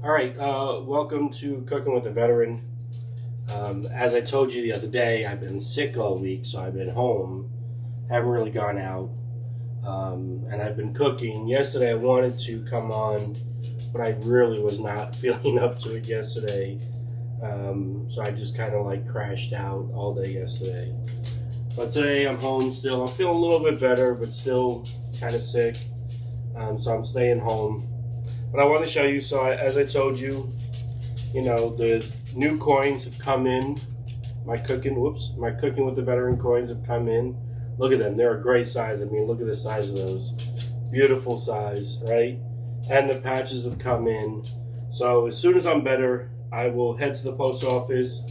All right, welcome to Cooking with a Veteran. As I told you the other day, I've been sick all week, so I've been home, haven't really gone out, and I've been cooking. Yesterday I wanted to come on, but I really was not feeling up to it yesterday, so I just kind of like crashed out all day yesterday. But today I'm home still. I'm feeling a little bit better, but still kind of sick, so I'm staying home. But I want to show you, as I told you, the new coins have come in. My cooking with the Veteran coins have come in. Look at them. They're a great size. I mean, look at the size of those. Beautiful size, right? And the patches have come in. So as soon as I'm better, I will head to the post office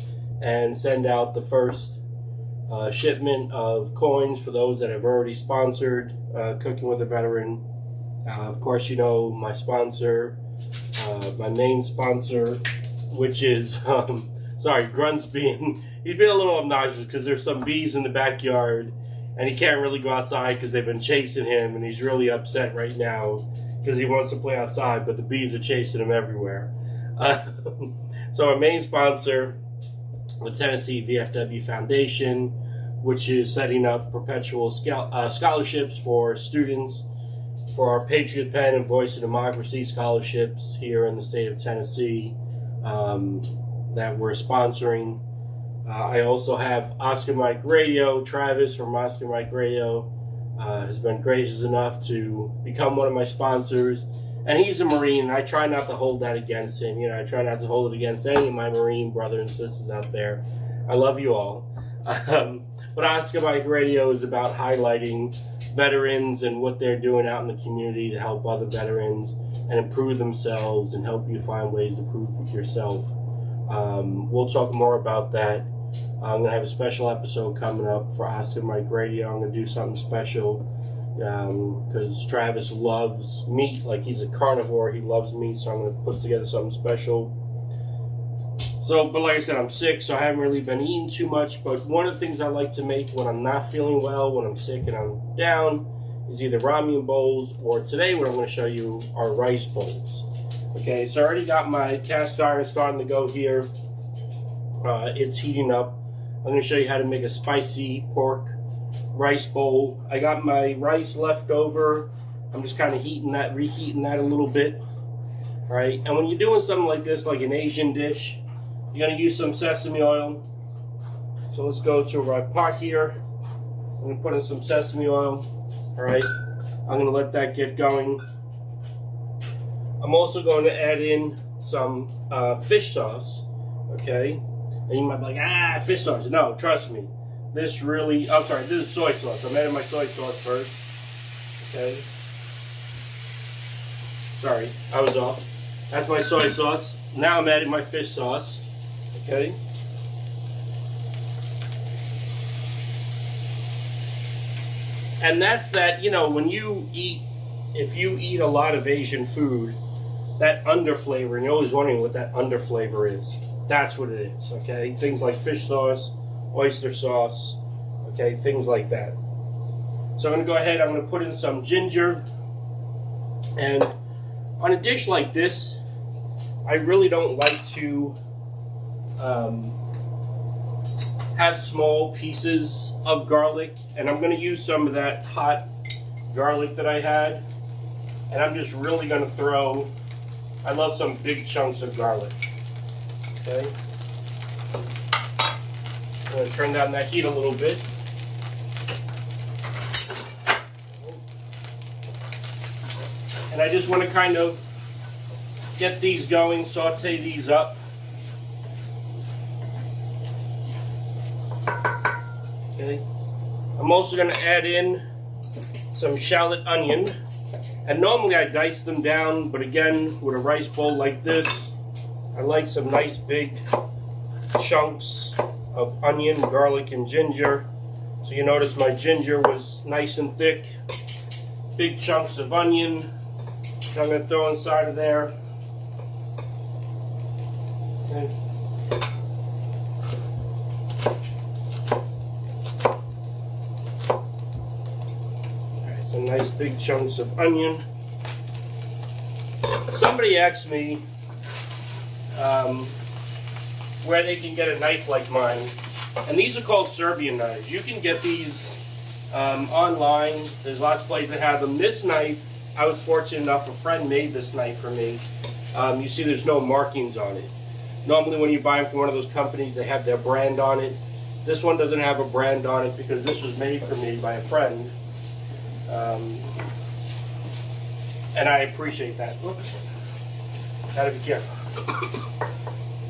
and send out the first shipment of coins for those that have already sponsored Cooking with a Veteran. Of course, you know my sponsor, my main sponsor, which is, Grunt's he's been a little obnoxious because there's some bees in the backyard and he can't really go outside because they've been chasing him, and he's really upset right now because he wants to play outside, but the bees are chasing him everywhere. So our main sponsor, the Tennessee VFW Foundation, which is setting up perpetual scholarships for students for our Patriot Pen and Voice of Democracy scholarships here in the state of Tennessee that we're sponsoring. I also have Oscar Mike Radio. Travis from Oscar Mike Radio has been gracious enough to become one of my sponsors. And he's a Marine, and I try not to hold that against him. I try not to hold it against any of my Marine brothers and sisters out there. I love you all. But Oscar Mike Radio is about highlighting veterans and what they're doing out in the community to help other veterans and improve themselves and help you find ways to improve yourself. We'll talk more about that. I'm going to have a special episode coming up for Oscar Mike Radio. I'm going to do something special because Travis loves meat. Like, he's a carnivore. He loves meat, so I'm going to put together something special. But like I said, I'm sick, so I haven't really been eating too much. But one of the things I like to make when I'm not feeling well, when I'm sick and I'm down, is either ramen bowls, or today what I'm going to show you are rice bowls. Okay, so I already got my cast iron starting to go here. It's heating up. I'm going to show you how to make a spicy pork rice bowl. I got my rice left over. I'm just kind of reheating that a little bit. All right, and when you're doing something like this, like an Asian dish, you're going to use some sesame oil. So let's go to our pot here. I'm going to put in some sesame oil. All right. I'm going to let that get going. I'm also going to add in some fish sauce. Okay. And you might be like, fish sauce. No, trust me. This is soy sauce. I'm adding my soy sauce first. Okay. Sorry, I was off. That's my soy sauce. Now I'm adding my fish sauce. Okay. And that's that, when if you eat a lot of Asian food, that underflavor, and you're always wondering what that underflavor is, that's what it is, okay? Things like fish sauce, oyster sauce, okay, things like that. So I'm going to go ahead, I'm going to put in some ginger, and on a dish like this, I really don't like to have small pieces of garlic, and I'm going to use some of that hot garlic that I had, and I'm just really going to I love some big chunks of garlic. Okay, I'm going to turn down that heat a little bit. And I just want to kind of get these going, saute these up. Okay. I'm also going to add in some shallot onion. And normally I dice them down, but again, with a rice bowl like this, I like some nice big chunks of onion, garlic, and ginger. So you notice my ginger was nice and thick. Big chunks of onion that I'm going to throw inside of there. Okay. Some nice big chunks of onion. Somebody asked me where they can get a knife like mine. And these are called Serbian knives. You can get these online. There's lots of places that have them. This knife, I was fortunate enough, a friend made this knife for me. You see there's no markings on it. Normally when you buy them from one of those companies, they have their brand on it. This one doesn't have a brand on it because this was made for me by a friend. And I appreciate that. Whoops. Gotta be careful.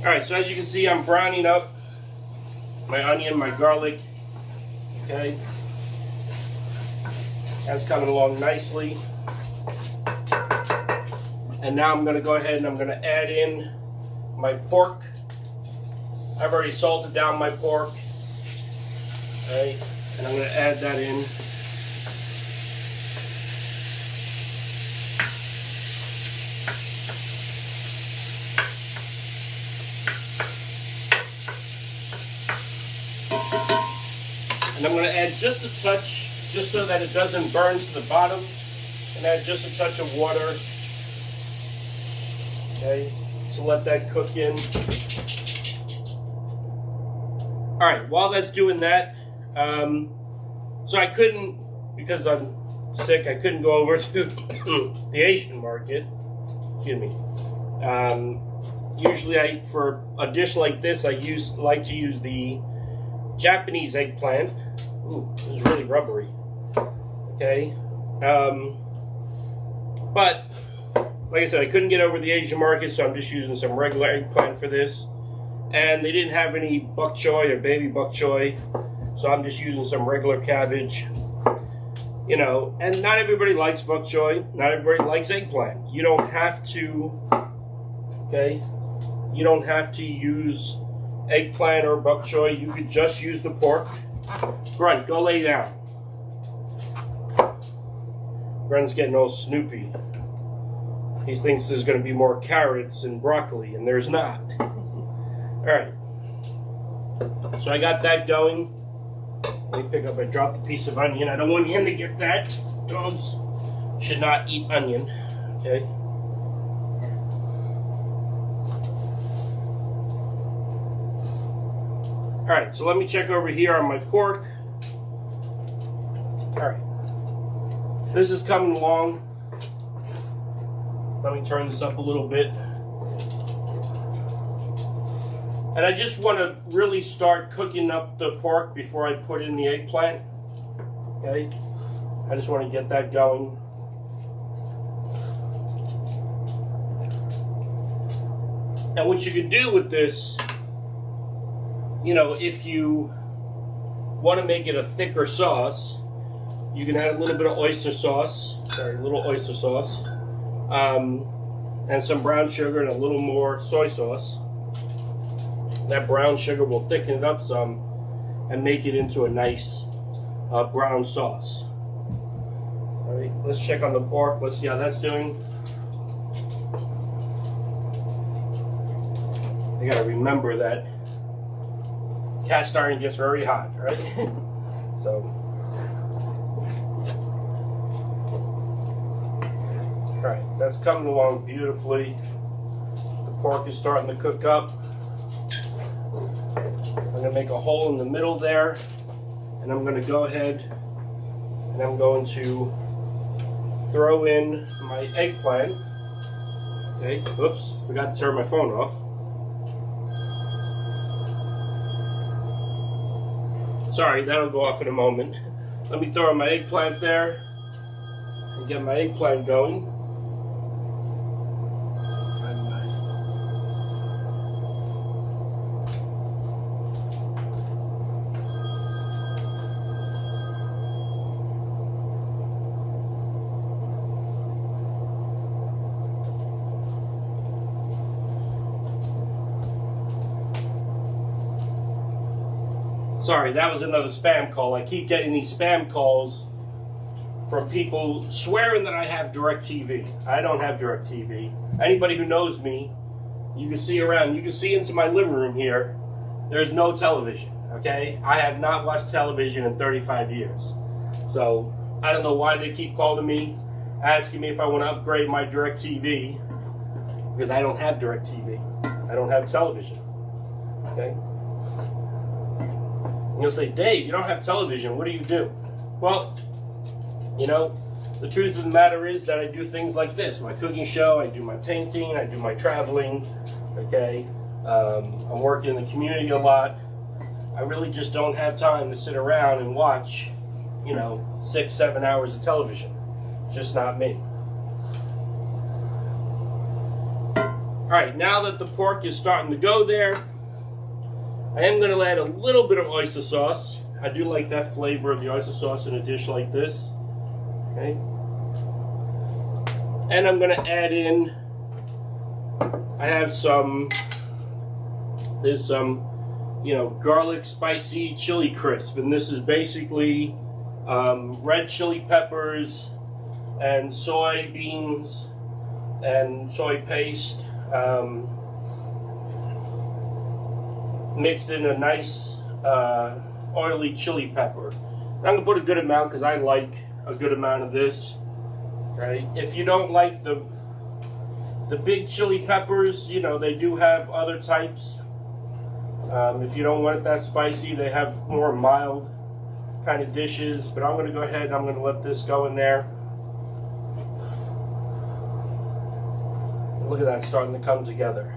Alright, so as you can see, I'm browning up my onion, my garlic. Okay. That's coming along nicely. And now I'm going to go ahead and I'm going to add in my pork. I've already salted down my pork. Okay. And I'm going to add that in. And I'm going to add just a touch, just so that it doesn't burn to the bottom, and add just a touch of water, okay, to let that cook in. Alright, while that's doing that, so I couldn't, because I'm sick, I couldn't go over to the Asian market, excuse me. Usually for a dish like this, I like to use the Japanese eggplant. Ooh, this is really rubbery. Okay. But, like I said, I couldn't get over the Asian market, so I'm just using some regular eggplant for this. And they didn't have any bok choy or baby bok choy, so I'm just using some regular cabbage. You know, and not everybody likes bok choy. Not everybody likes eggplant. You don't have to, okay? You don't have to use eggplant or bok choy. You could just use the pork. Grunt, go lay down. Grunt's getting all snoopy. He thinks there's going to be more carrots and broccoli, and there's not. Alright. So I got that going. Let me pick up, I dropped a piece of onion. I don't want him to get that. Dogs should not eat onion. Okay. Alright, so let me check over here on my pork. Alright. This is coming along. Let me turn this up a little bit. And I just want to really start cooking up the pork before I put in the eggplant. Okay? I just want to get that going. And what you can do with this, you know, if you want to make it a thicker sauce, you can add a little bit of oyster sauce. Sorry, a little oyster sauce. And some brown sugar and a little more soy sauce. That brown sugar will thicken it up some and make it into a nice brown sauce. Alright, let's check on the pork. Let's see how that's doing. I gotta remember that cast iron gets very hot, right? So, alright, that's coming along beautifully. The pork is starting to cook up. I'm going to make a hole in the middle there, and I'm going to go ahead and I'm going to throw in my eggplant. Okay, oops, forgot to turn my phone off. Sorry, that'll go off in a moment. Let me throw in my eggplant there and get my eggplant going. Sorry, that was another spam call. I keep getting these spam calls from people swearing that I have DirecTV. I don't have DirecTV. Anybody who knows me, you can see around. You can see into my living room here. There's no television, okay? I have not watched television in 35 years. So, I don't know why they keep calling me, asking me if I want to upgrade my DirecTV, because I don't have DirecTV. I don't have television. Okay? And you'll say, Dave, you don't have television. What do you do? Well, you know, the truth of the matter is that I do things like this. My cooking show, I do my painting, I do my traveling. Okay? I'm working in the community a lot. I really just don't have time to sit around and watch, 6, 7 hours of television. It's just not me. Alright, now that the pork is starting to go there, I am going to add a little bit of oyster sauce. I do like that flavor of the oyster sauce in a dish like this. Okay. And I'm going to add in, I have there's some, garlic spicy chili crisp. And this is basically red chili peppers and soybeans and soy paste mixed in a nice oily chili pepper. I'm going to put a good amount because I like a good amount of this. Right? If you don't like the big chili peppers, they do have other types. If you don't want it that spicy, they have more mild kind of dishes. But I'm going to go ahead and I'm going to let this go in there. Look at that starting to come together.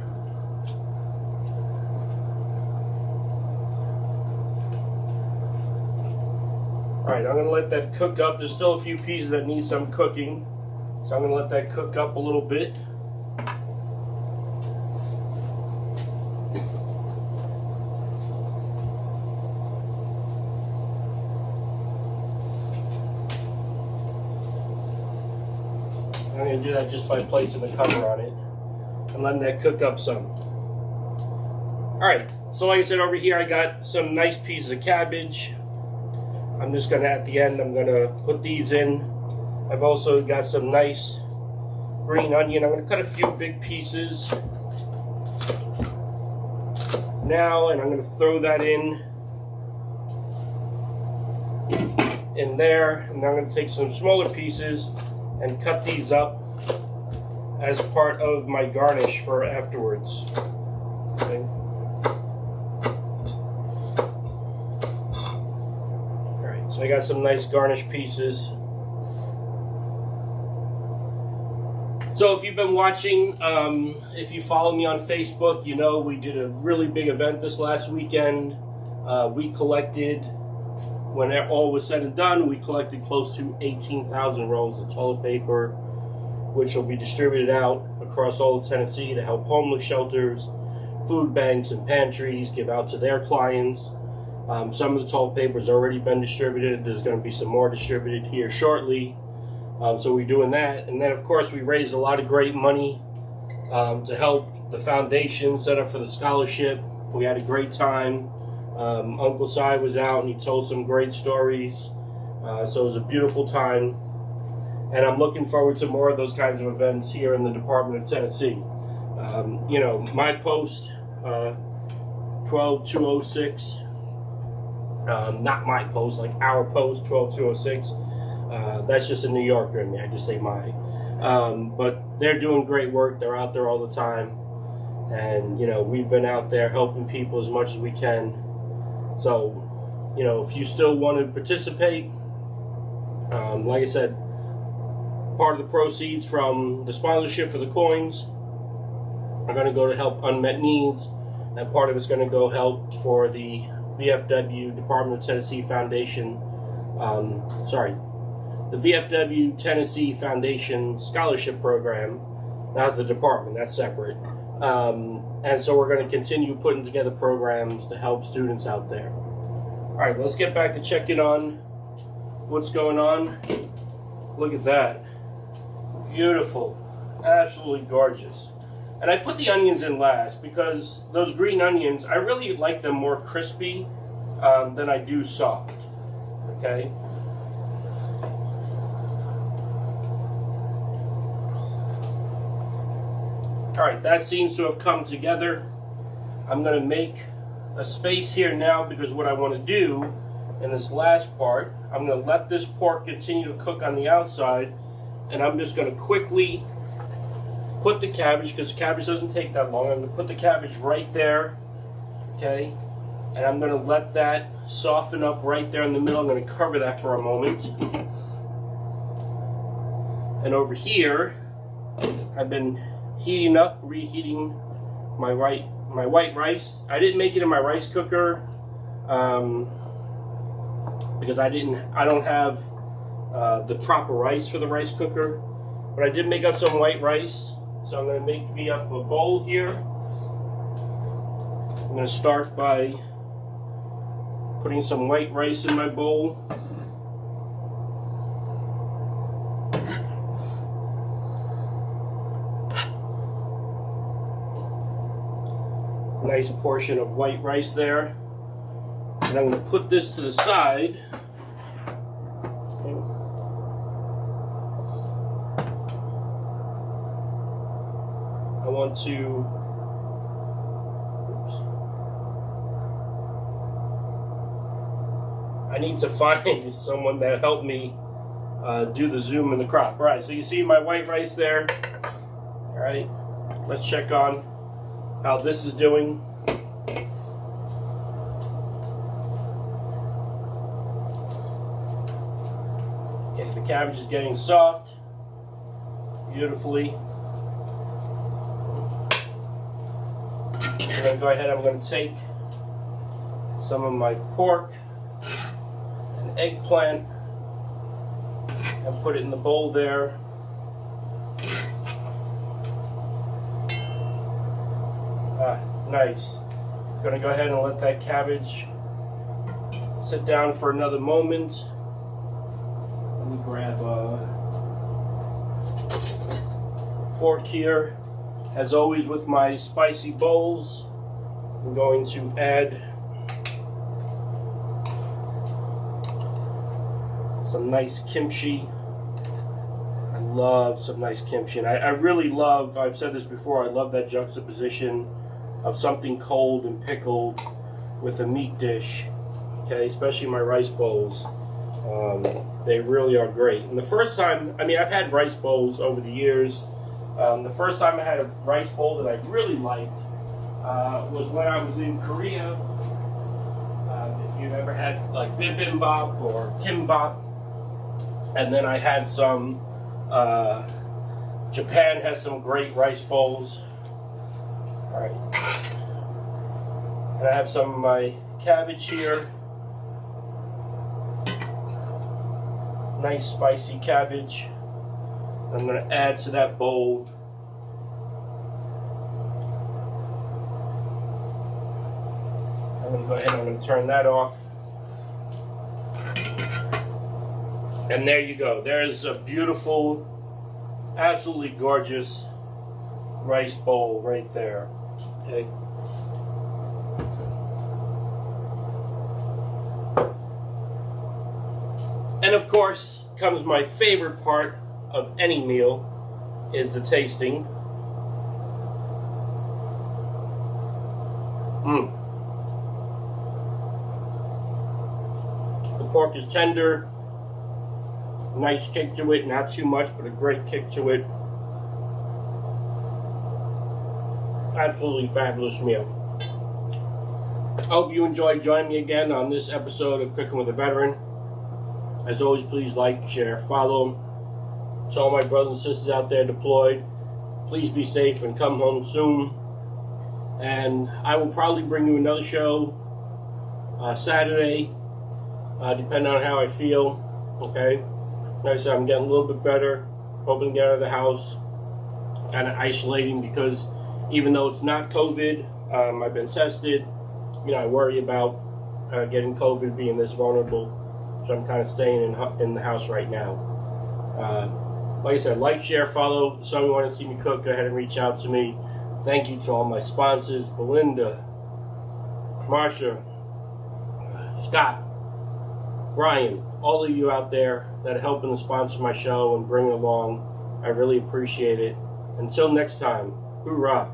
Alright, I'm going to let that cook up. There's still a few pieces that need some cooking. So I'm going to let that cook up a little bit. I'm going to do that just by placing the cover on it and letting that cook up some. Alright, so like I said, over here I got some nice pieces of cabbage. I'm just going to, at the end, I'm going to put these in. I've also got some nice green onion. I'm going to cut a few big pieces now, and I'm going to throw that in there. And I'm going to take some smaller pieces and cut these up as part of my garnish for afterwards. Okay. Alright, so I got some nice garnish pieces. So if you've been watching, if you follow me on Facebook, we did a really big event this last weekend. We collected, when all was said and done, we collected close to 18,000 rolls of toilet paper, which will be distributed out across all of Tennessee to help homeless shelters, food banks, and pantries give out to their clients. Some of the toilet paper has already been distributed. There's going to be some more distributed here shortly. So we're doing that. And then, of course, we raised a lot of great money to help the foundation set up for the scholarship. We had a great time. Uncle Si was out and he told some great stories. So it was a beautiful time. And I'm looking forward to more of those kinds of events here in the Department of Tennessee. My post, 12206, not my post, like our post, 12206. That's just a New Yorker in me. I just say my. But they're doing great work. They're out there all the time. And, we've been out there helping people as much as we can. So, if you still want to participate, like I said, part of the proceeds from the sponsorship for the coins are going to go to help unmet needs. And part of it's going to go help for the VFW, Department of Tennessee Foundation, the VFW Tennessee Foundation Scholarship Program, not the department, that's separate. And so we're going to continue putting together programs to help students out there. All right, let's get back to checking on what's going on. Look at that. Beautiful. Absolutely gorgeous. And I put the onions in last because those green onions, I really like them more crispy than I do soft. Okay? Alright, that seems to have come together. I'm going to make a space here now because what I want to do in this last part, I'm going to let this pork continue to cook on the outside, and I'm just going to quickly put the cabbage, because the cabbage doesn't take that long, I'm going to put the cabbage right there, okay? And I'm going to let that soften up right there in the middle. I'm going to cover that for a moment. And over here, I've been reheating my white rice. I didn't make it in my rice cooker because I don't have the proper rice for the rice cooker. But I did make up some white rice, so I'm going to make me up a bowl here. I'm going to start by putting some white rice in my bowl. Nice portion of white rice there. And I'm going to put this to the side. I want to I need to find someone that helped me do the zoom in the crop. All right, so you see my white rice there. All right, let's check on how this is doing. Okay, the cabbage is getting soft beautifully. I'm going to go ahead, I'm going to take some of my pork and eggplant and put it in the bowl there. Nice. Going to go ahead and let that cabbage sit down for another moment. Let me grab a fork here. As always with my spicy bowls, I'm going to add some nice kimchi. I love some nice kimchi, and I really love, I've said this before, I love that juxtaposition of something cold and pickled with a meat dish, okay, especially my rice bowls. They really are great. And the first time, I mean, I've had rice bowls over the years. The first time I had a rice bowl that I really liked was when I was in Korea. If you've ever had like bibimbap or kimbap. And then I had some, Japan has some great rice bowls. Alright. And I have some of my cabbage here. Nice spicy cabbage. I'm going to add to that bowl. I'm going to go ahead and I'm going to turn that off. And there you go. There's a beautiful, absolutely gorgeous rice bowl right there. Okay. And of course, comes my favorite part of any meal, is the tasting. The pork is tender, nice kick to it, not too much, but a great kick to it. Absolutely fabulous meal. I hope you enjoyed joining me again on this episode of Cooking with a Veteran. As always, please like, share, follow. To all my brothers and sisters out there deployed, please be safe and come home soon. And I will probably bring you another show Saturday, depending on how I feel. Okay, like I said, I'm getting a little bit better, hoping to get out of the house, kind of isolating, because even though it's not COVID, I've been tested. You know, I worry about getting COVID, being this vulnerable, so I'm kind of staying in the house right now. Like I said, like, share, follow. If you want to see me cook, go ahead and reach out to me. Thank you to all my sponsors, Belinda, Marsha, Scott, Brian, all of you out there that are helping to sponsor my show and bring it along. I really appreciate it. Until next time, hoorah.